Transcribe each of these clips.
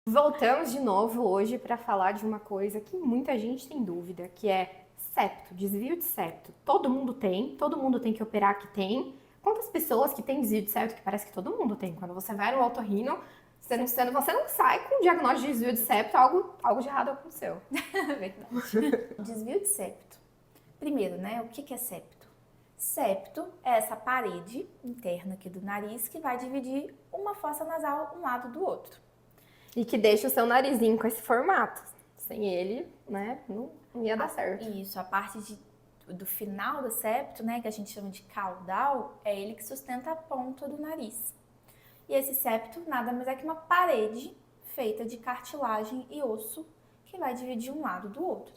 Voltamos de novo hoje para falar de uma coisa que muita gente tem dúvida, que é septo, desvio de septo. Todo mundo tem que operar que tem. Quantas pessoas que têm desvio de septo que parece que todo mundo tem? Quando você vai no otorrino, você não sai com um diagnóstico de desvio de septo, algo de errado aconteceu. Verdade. Desvio de septo. Primeiro, né? O que é septo? Septo é essa parede interna aqui do nariz que vai dividir uma fossa nasal um lado do outro. E que deixa o seu narizinho com esse formato. Sem ele, né, não ia dar certo. Isso, a parte do final do septo, né, que a gente chama de caudal, é ele que sustenta a ponta do nariz. E esse septo nada mais é que uma parede feita de cartilagem e osso que vai dividir um lado do outro.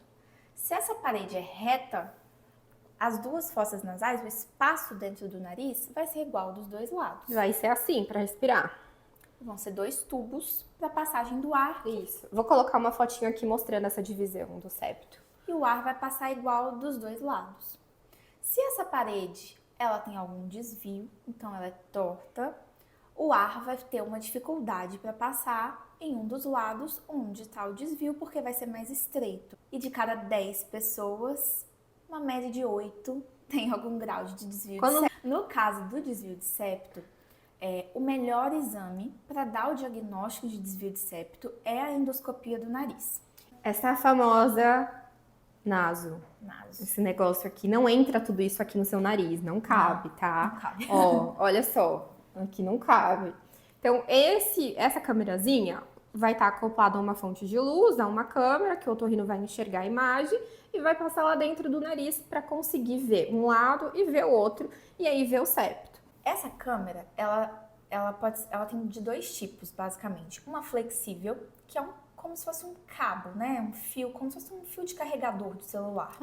Se essa parede é reta, as duas fossas nasais, o espaço dentro do nariz, vai ser igual dos dois lados. Vai ser assim para respirar. Vão ser dois tubos para passagem do ar. Isso. Vou colocar uma fotinho aqui mostrando essa divisão do septo. E o ar vai passar igual dos dois lados. Se essa parede ela tem algum desvio, então ela é torta, o ar vai ter uma dificuldade para passar em um dos lados onde está o desvio, porque vai ser mais estreito. E de cada 10 pessoas, uma média de 8 tem algum grau de desvio de septo. No caso do desvio de septo, o melhor exame para dar o diagnóstico de desvio de septo é a endoscopia do nariz. Essa é a famosa naso. Naso. Esse negócio aqui, não entra tudo isso aqui no seu nariz, não cabe, tá? Não cabe. Ó, olha só, aqui não cabe. Então, essa câmerazinha vai estar acoplada a uma fonte de luz, a uma câmera, que o otorrino vai enxergar a imagem e vai passar lá dentro do nariz para conseguir ver um lado e ver o outro, e aí ver o septo. Essa câmera, ela tem de dois tipos, basicamente. Uma flexível, que é como se fosse um cabo, né? Um fio, como se fosse um fio de carregador do celular.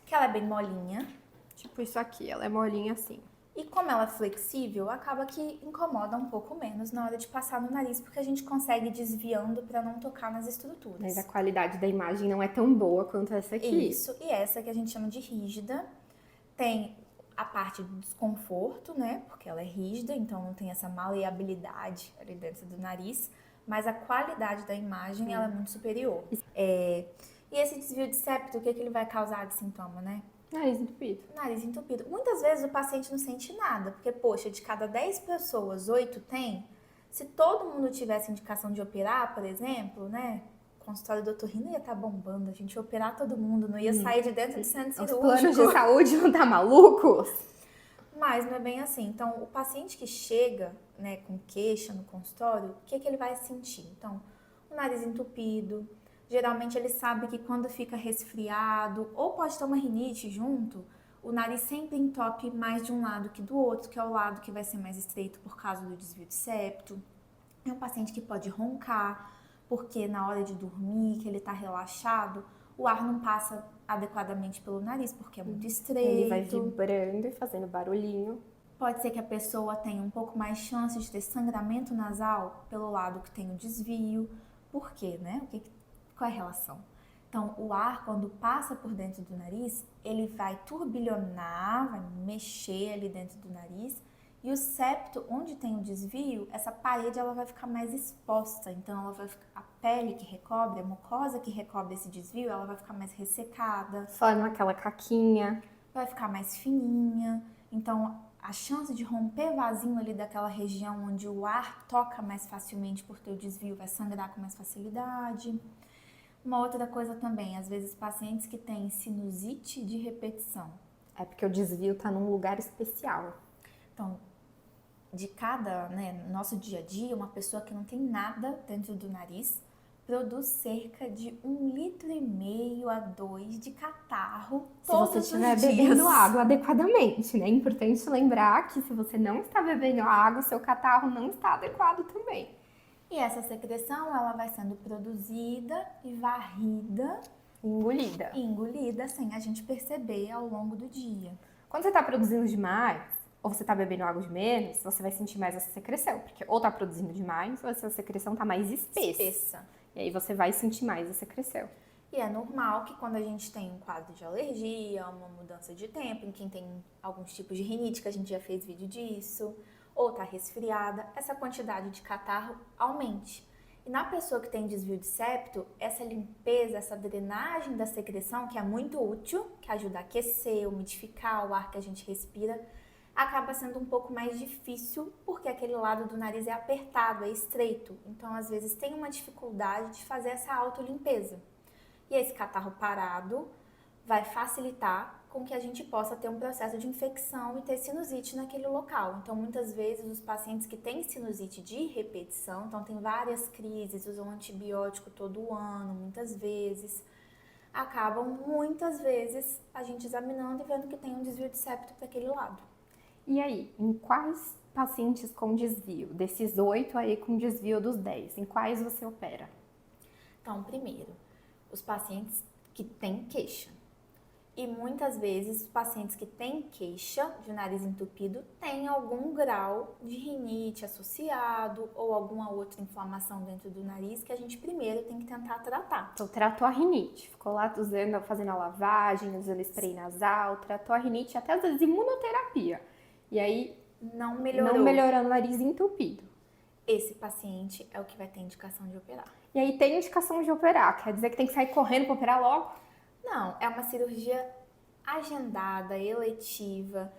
Que ela é bem molinha. Tipo isso aqui, ela é molinha assim. E como ela é flexível, acaba que incomoda um pouco menos na hora de passar no nariz, porque a gente consegue ir desviando para não tocar nas estruturas. Mas a qualidade da imagem não é tão boa quanto essa aqui. Isso, e essa que a gente chama de rígida, tem a parte do desconforto, né? Porque ela é rígida, então não tem essa maleabilidade ali dentro do nariz, mas a qualidade da imagem ela é muito superior. E esse desvio de septo, o que ele vai causar de sintoma, né? Nariz entupido. Nariz entupido. Muitas vezes o paciente não sente nada, porque, poxa, de cada 10 pessoas, 8 tem. Se todo mundo tivesse indicação de operar, por exemplo, né? O consultório do otorrino ia estar bombando, a gente ia operar todo mundo, não ia sair de dentro do centro cirúrgico. Os planos de saúde não tá malucos? Mas não é bem assim. Então, o paciente que chega, né, com queixa no consultório, o que ele vai sentir? Então, o nariz entupido. Geralmente ele sabe que quando fica resfriado, ou pode ter uma rinite junto, o nariz sempre entope mais de um lado que do outro, que é o lado que vai ser mais estreito por causa do desvio de septo. É um paciente que pode roncar, porque na hora de dormir, que ele está relaxado, o ar não passa adequadamente pelo nariz, porque é muito estreito. Ele vai vibrando e fazendo barulhinho. Pode ser que a pessoa tenha um pouco mais chance de ter sangramento nasal pelo lado que tem o desvio. Por quê, né? Qual é a relação? Então, o ar, quando passa por dentro do nariz, ele vai turbilhonar, vai mexer ali dentro do nariz. E o septo, onde tem o desvio, essa parede ela vai ficar mais exposta. Então, a pele que recobre, a mucosa que recobre esse desvio, ela vai ficar mais ressecada. Forma aquela caquinha. Vai ficar mais fininha. Então, a chance de romper vasinho ali daquela região onde o ar toca mais facilmente por ter o desvio vai sangrar com mais facilidade. Uma outra coisa também, às vezes pacientes que têm sinusite de repetição. É porque o desvio tá num lugar especial. Então, no nosso dia a dia, uma pessoa que não tem nada dentro do nariz produz cerca de 1,5 litro a 2 de catarro todos os dias. Se você estiver bebendo água adequadamente, né? É importante lembrar que se você não está bebendo água, seu catarro não está adequado também. E essa secreção, ela vai sendo produzida e varrida, engolida sem a gente perceber ao longo do dia. Quando você está produzindo demais, ou você está bebendo água de menos, você vai sentir mais essa secreção, porque ou está produzindo demais, ou essa secreção está mais espessa. E aí você vai sentir mais a secreção. E é normal que quando a gente tem um quadro de alergia, uma mudança de tempo, em quem tem alguns tipos de rinite, que a gente já fez vídeo disso, ou tá resfriada, essa quantidade de catarro aumente. E na pessoa que tem desvio de septo, essa limpeza, essa drenagem da secreção, que é muito útil, que ajuda a aquecer, umidificar o ar que a gente respira, acaba sendo um pouco mais difícil, porque aquele lado do nariz é apertado, é estreito. Então, às vezes, tem uma dificuldade de fazer essa autolimpeza. E esse catarro parado vai facilitar com que a gente possa ter um processo de infecção e ter sinusite naquele local. Então, muitas vezes, os pacientes que têm sinusite de repetição, então tem várias crises, usam antibiótico todo ano, muitas vezes, acabam, muitas vezes, a gente examinando e vendo que tem um desvio de septo para aquele lado. E aí, em quais pacientes com desvio? Desses 8 aí com desvio dos 10, em quais você opera? Então, primeiro, os pacientes que têm queixa. E muitas vezes, os pacientes que têm queixa de nariz entupido têm algum grau de rinite associado ou alguma outra inflamação dentro do nariz que a gente primeiro tem que tentar tratar. Então, tratou a rinite, ficou lá fazendo a lavagem, usando spray nasal, tratou a rinite, até às vezes imunoterapia. E aí, Não não melhorando o nariz entupido. Esse paciente é o que vai ter indicação de operar. E aí tem indicação de operar, quer dizer que tem que sair correndo para operar logo? Não, é uma cirurgia agendada, eletiva.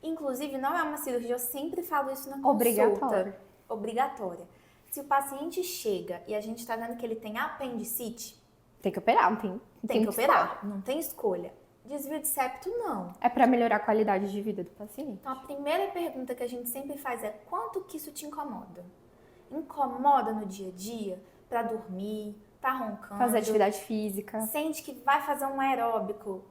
Inclusive, não é uma cirurgia, eu sempre falo isso na consulta. Obrigatória. Se o paciente chega e a gente está vendo que ele tem apendicite, tem que operar, tem que operar, não tem escolha. Desvio de septo, não. É para melhorar a qualidade de vida do paciente. Então, a primeira pergunta que a gente sempre faz é: quanto que isso te incomoda? Incomoda no dia a dia? Para dormir, tá roncando? Fazer atividade física. Sente que vai fazer um aeróbico,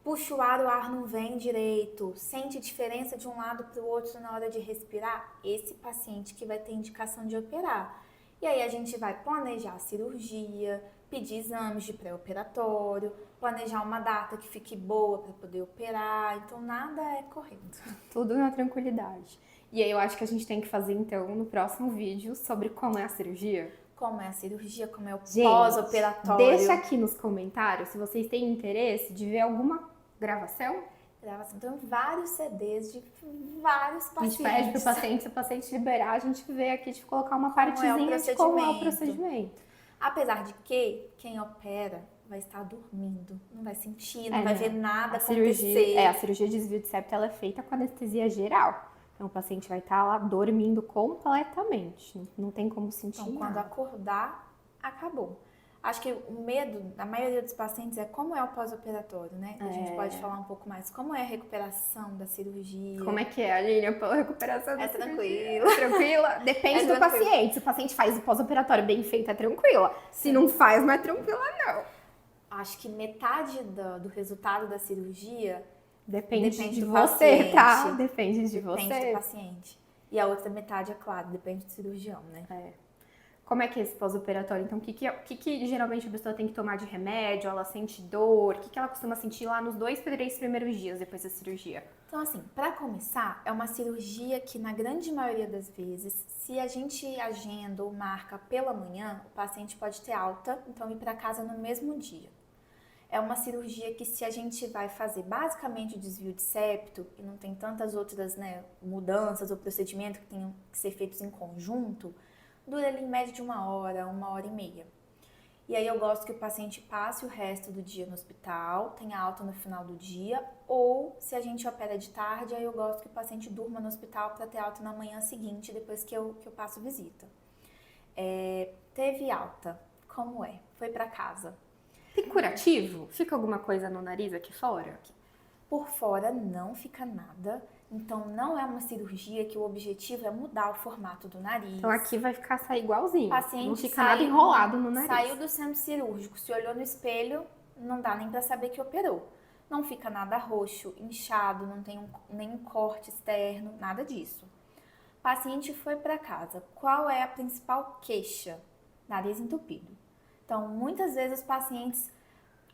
puxa o ar não vem direito, sente diferença de um lado para o outro na hora de respirar? Esse paciente que vai ter indicação de operar. E aí a gente vai planejar a cirurgia, pedir exames de pré-operatório, planejar uma data que fique boa para poder operar. Então, nada é correndo. Tudo na tranquilidade. E aí eu acho que a gente tem que fazer, então, no próximo vídeo, sobre como é a cirurgia. Como é a cirurgia, como é o Gente, pós-operatório. Deixa aqui nos comentários se vocês têm interesse de ver alguma gravação. Então, vários CDs de vários pacientes. A gente pede pro paciente, se o paciente liberar, a gente vê aqui de colocar uma partezinha de como é o procedimento. Apesar de que quem opera vai estar dormindo, não vai sentir, não vai ver nada acontecer. A cirurgia de desvio de septo ela é feita com anestesia geral. Então o paciente vai estar lá dormindo completamente, não tem como sentir nada. Quando acordar, acabou. Acho que o medo da maioria dos pacientes é como é o pós-operatório, né? A gente pode falar um pouco mais. Como é a recuperação da cirurgia? Como é que é, Aline, a recuperação da cirurgia? Tranquila. Tranquila? Depende do paciente. Se o paciente faz o pós-operatório bem feito, é tranquila. Se não faz, não é tranquila, não. Acho que metade do resultado da cirurgia depende de você, paciente. Tá? Depende de você. Depende do paciente. E a outra metade, é claro, depende do cirurgião, né? Como é que é esse pós-operatório? Então, o que geralmente a pessoa tem que tomar de remédio? Ela sente dor? O que ela costuma sentir lá nos 2, 3 primeiros dias depois da cirurgia? Então, assim, para começar, é uma cirurgia que, na grande maioria das vezes, se a gente agenda ou marca pela manhã, o paciente pode ter alta, então ir para casa no mesmo dia. É uma cirurgia que, se a gente vai fazer basicamente o desvio de septo e não tem tantas outras, né, mudanças ou procedimentos que tenham que ser feitos em conjunto, dura ali em média de 1h, 1h30. E aí eu gosto que o paciente passe o resto do dia no hospital, tenha alta no final do dia, ou se a gente opera de tarde, aí eu gosto que o paciente durma no hospital para ter alta na manhã seguinte, depois que eu passo visita. Teve alta, como é? Foi para casa. Tem curativo? Fica alguma coisa no nariz aqui fora? Por fora não fica nada. Então, não é uma cirurgia que o objetivo é mudar o formato do nariz. Então, aqui vai sair igualzinho. O paciente não fica nada enrolado no nariz. Saiu do centro cirúrgico, se olhou no espelho, não dá nem para saber que operou. Não fica nada roxo, inchado, não tem nenhum corte externo, nada disso. O paciente foi para casa. Qual é a principal queixa? Nariz entupido. Então, muitas vezes os pacientes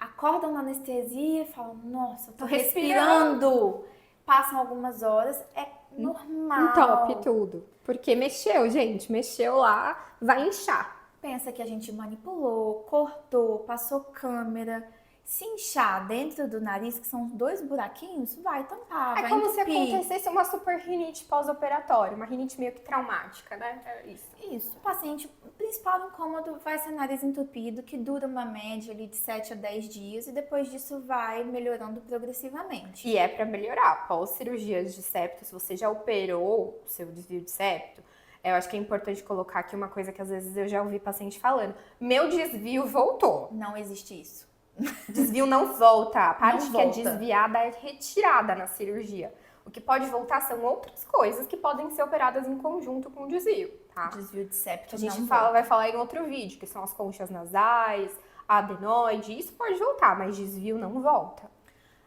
acordam na anestesia e falam: nossa, eu tô respirando. Passam algumas horas, é normal. Entope tudo. Porque mexeu, gente. Mexeu lá, vai inchar. Pensa que a gente manipulou, cortou, passou câmera. Se inchar dentro do nariz, que são 2 buraquinhos, vai tampar, É vai como se entupir. acontecesse uma super rinite pós-operatória, uma rinite meio que traumática, né? É isso. Isso. O paciente, o principal incômodo vai ser nariz entupido, que dura uma média ali de 7 a 10 dias e depois disso vai melhorando progressivamente. E é pra melhorar. Pós-cirurgias de septo, se você já operou o seu desvio de septo, eu acho que é importante colocar aqui uma coisa que às vezes eu já ouvi paciente falando. Meu desvio voltou. Não existe isso. Desvio não volta. A parte Não que é volta. desviada é retirada na cirurgia. O que pode voltar são outras coisas que podem ser operadas em conjunto com o desvio, tá? Desvio de septo Que a gente não vai falar em outro vídeo, que são as conchas nasais, a adenoide, isso pode voltar, mas desvio não volta.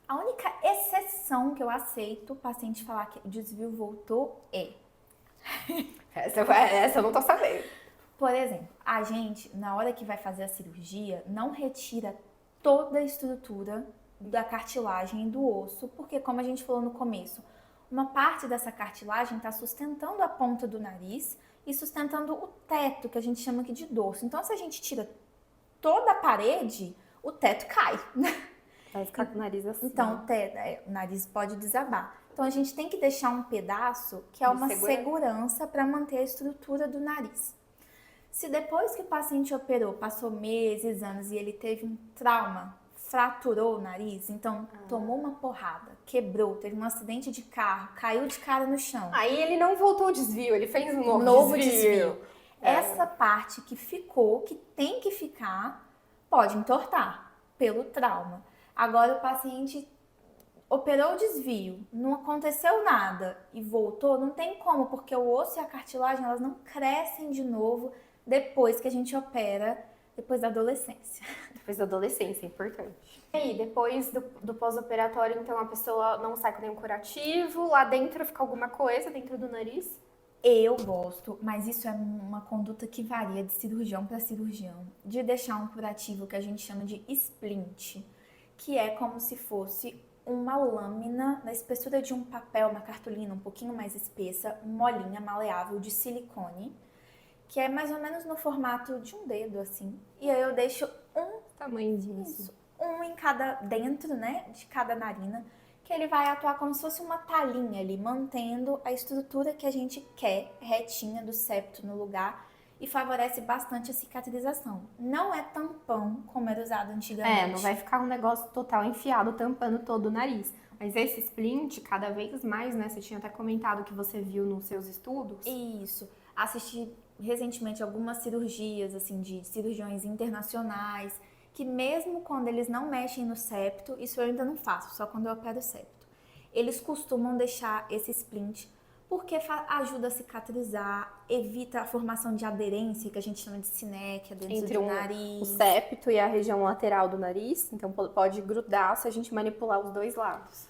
A única exceção que eu aceito o paciente falar que o desvio voltou é, Essa eu não tô sabendo. por exemplo, a gente, na hora que vai fazer a cirurgia, não retira toda a estrutura da cartilagem do osso, porque como a gente falou no começo, uma parte dessa cartilagem está sustentando a ponta do nariz e sustentando o teto, que a gente chama aqui de dorso. Então, se a gente tira toda a parede, o teto cai. Vai ficar com o nariz assim. Então, o nariz pode desabar. Então, a gente tem que deixar um pedaço que é De uma segurança para manter a estrutura do nariz. Se depois que o paciente operou, passou meses, anos e ele teve um trauma, fraturou o nariz, então tomou uma porrada, quebrou, teve um acidente de carro, caiu de cara no chão. Aí ele não voltou o desvio, ele fez um Novo desvio. Essa parte que ficou, que tem que ficar, pode entortar pelo trauma. Agora o paciente operou o desvio, não aconteceu nada e voltou, não tem como, porque o osso e a cartilagem, elas não crescem de novo depois que a gente opera, depois da adolescência. Depois da adolescência, é importante. E aí, depois do pós-operatório, então a pessoa não sai com nenhum curativo, lá dentro fica alguma coisa dentro do nariz? Eu gosto, mas isso é uma conduta que varia de cirurgião para cirurgião, de deixar um curativo que a gente chama de splint, que é como se fosse uma lâmina na espessura de um papel, uma cartolina um pouquinho mais espessa, molinha, maleável, de silicone, que é mais ou menos no formato de um dedo, assim. E aí eu deixo Tamanho disso. um em cada, dentro, né, de cada narina, que ele vai atuar como se fosse uma talinha ali, mantendo a estrutura que a gente quer, retinha do septo no lugar, e favorece bastante a cicatrização. Não é tampão, como era usado antigamente. Não vai ficar um negócio total enfiado, tampando todo o nariz. Mas esse splint, cada vez mais, né? Você tinha até comentado que você viu nos seus estudos. Isso. Assisti recentemente algumas cirurgias, assim, de cirurgiões internacionais, que mesmo quando eles não mexem no septo, isso eu ainda não faço, só quando eu opero o septo, eles costumam deixar esse splint porque ajuda a cicatrizar, evita a formação de aderência, que a gente chama de sinéquia dentro Entre do nariz. o septo e a região lateral do nariz, então pode grudar se a gente manipular os dois lados.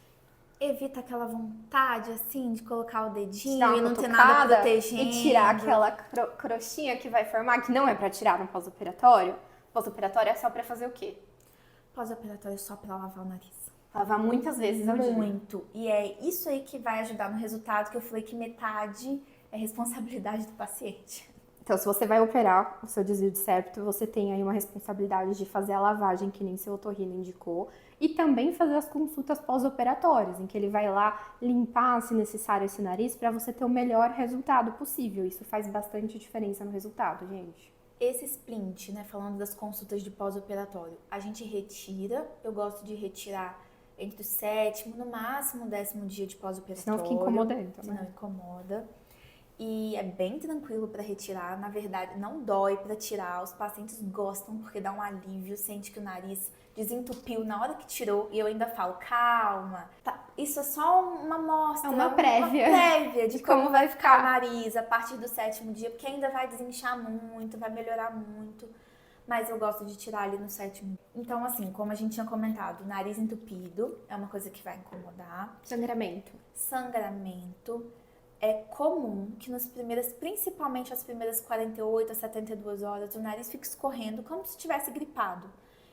Evita aquela vontade, assim, de colocar o dedinho Dar uma e não ter nada cutucada protegendo. E tirar aquela crostinha que vai formar, que não é pra tirar no pós-operatório. Pós-operatório é só pra fazer o quê? Pós-operatório é só pra lavar o nariz. Lavar muitas vezes ao dia. Muito. E é isso aí que vai ajudar no resultado, que eu falei que metade é responsabilidade do paciente. Então, se você vai operar o seu desvio de septo, você tem aí uma responsabilidade de fazer a lavagem, que nem seu otorrino indicou, e também fazer as consultas pós-operatórias, em que ele vai lá limpar, se necessário, esse nariz, para você ter o melhor resultado possível. Isso faz bastante diferença no resultado, gente. Esse splint, né, falando das consultas de pós-operatório, a gente retira, eu gosto de retirar entre o 7º, no máximo o 10º dia de pós-operatório. Senão fica incomodando, né? Senão incomoda. E é bem tranquilo para retirar, na verdade, não dói para tirar. Os pacientes gostam porque dá um alívio, sente que o nariz desentupiu na hora que tirou. E eu ainda falo, calma, tá, isso é só uma amostra, uma prévia. Uma prévia de como vai ficar o nariz a partir do 7º dia, porque ainda vai desinchar muito, vai melhorar muito. Mas eu gosto de tirar ali no 7º. Então, assim, como a gente tinha comentado, nariz entupido é uma coisa que vai incomodar. Sangramento. É comum que principalmente as primeiras 48 a 72 horas, o nariz fique escorrendo como se estivesse gripado.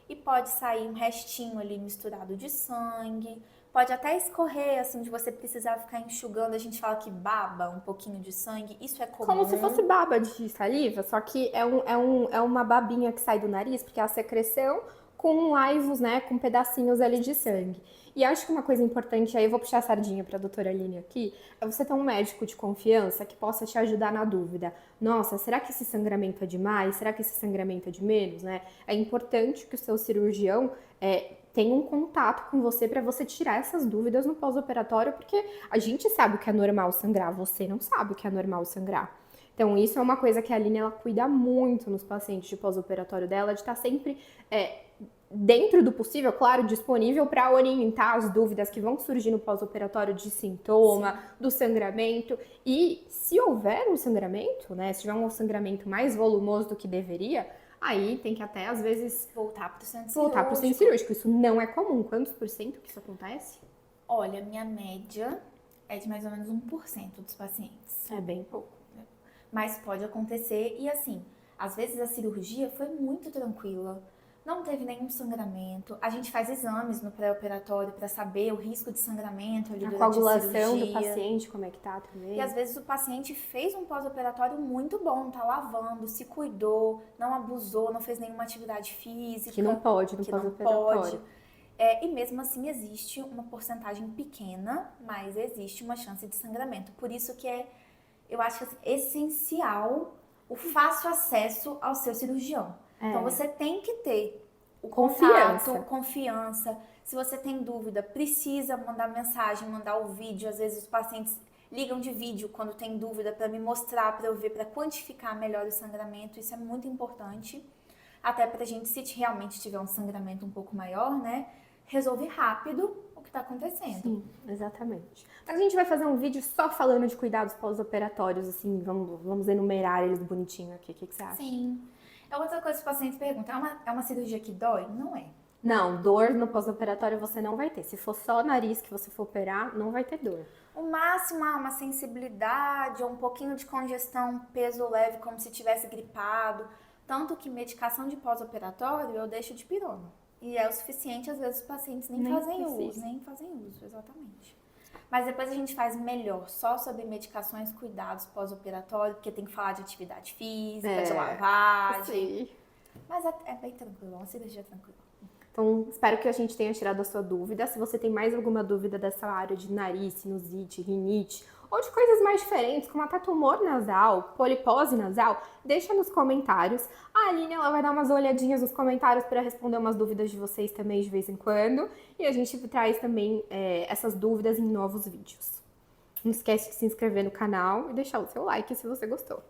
E pode sair um restinho ali misturado de sangue, pode até escorrer, assim, de você precisar ficar enxugando. A gente fala que baba um pouquinho de sangue, isso é comum. Como se fosse baba de saliva, só que é uma babinha que sai do nariz, porque a secreção com laivos, né, com pedacinhos ali de sangue. E acho que uma coisa importante, aí eu vou puxar a sardinha para a doutora Aline aqui, é você ter um médico de confiança que possa te ajudar na dúvida. Nossa, será que esse sangramento é demais? Será que esse sangramento é de menos, né? É importante que o seu cirurgião tenha um contato com você para você tirar essas dúvidas no pós-operatório, porque a gente sabe o que é normal sangrar, você não sabe o que é normal sangrar. Então, isso é uma coisa que a Aline, ela cuida muito nos pacientes de pós-operatório dela, de estar sempre dentro do possível, claro, disponível para orientar as dúvidas que vão surgir no pós-operatório de sintoma, sim, do sangramento. E se houver um sangramento, né, se tiver um sangramento mais volumoso do que deveria, aí tem que até, às vezes, voltar para o centro cirúrgico. Isso não é comum. Quantos por cento que isso acontece? Olha, minha média é de mais ou menos 1% dos pacientes. É bem pouco. Mas pode acontecer e assim, às vezes a cirurgia foi muito tranquila, não teve nenhum sangramento. A gente faz exames no pré-operatório para saber o risco de sangramento ali durante a coagulação do paciente, como é que tá também. E às vezes o paciente fez um pós-operatório muito bom, tá lavando, se cuidou, não abusou, não fez nenhuma atividade física. Que não pode no pós-operatório. E mesmo assim existe uma porcentagem pequena, mas existe uma chance de sangramento. Por isso que eu acho essencial o fácil acesso ao seu cirurgião. Então você tem que ter o contato, confiança. Se você tem dúvida, precisa mandar mensagem, mandar o vídeo. Às vezes os pacientes ligam de vídeo quando tem dúvida para me mostrar, para eu ver, para quantificar melhor o sangramento. Isso é muito importante. Até pra gente, se realmente tiver um sangramento um pouco maior, né, resolver rápido o que está acontecendo. Sim, exatamente. Mas a gente vai fazer um vídeo só falando de cuidados pós-operatórios, assim, vamos enumerar eles bonitinho aqui. O que você acha? Sim. É outra coisa que os pacientes perguntam, é uma cirurgia que dói? Não é. Não, dor no pós-operatório você não vai ter. Se for só o nariz que você for operar, não vai ter dor. O máximo é uma sensibilidade ou um pouquinho de congestão, peso leve, como se tivesse gripado. Tanto que medicação de pós-operatório eu deixo de pirona. E é o suficiente, às vezes os pacientes nem fazem uso, exatamente. Mas depois a gente faz melhor, só sobre medicações, cuidados pós-operatório, porque tem que falar de atividade física, de lavagem. Sim. Mas é bem tranquilo, é uma cirurgia tranquila. Então, espero que a gente tenha tirado a sua dúvida. Se você tem mais alguma dúvida dessa área de nariz, sinusite, rinite, ou de coisas mais diferentes, como até tumor nasal, polipose nasal, deixa nos comentários. A Aline, ela vai dar umas olhadinhas nos comentários para responder umas dúvidas de vocês também de vez em quando. E a gente traz também essas dúvidas em novos vídeos. Não esquece de se inscrever no canal e deixar o seu like se você gostou.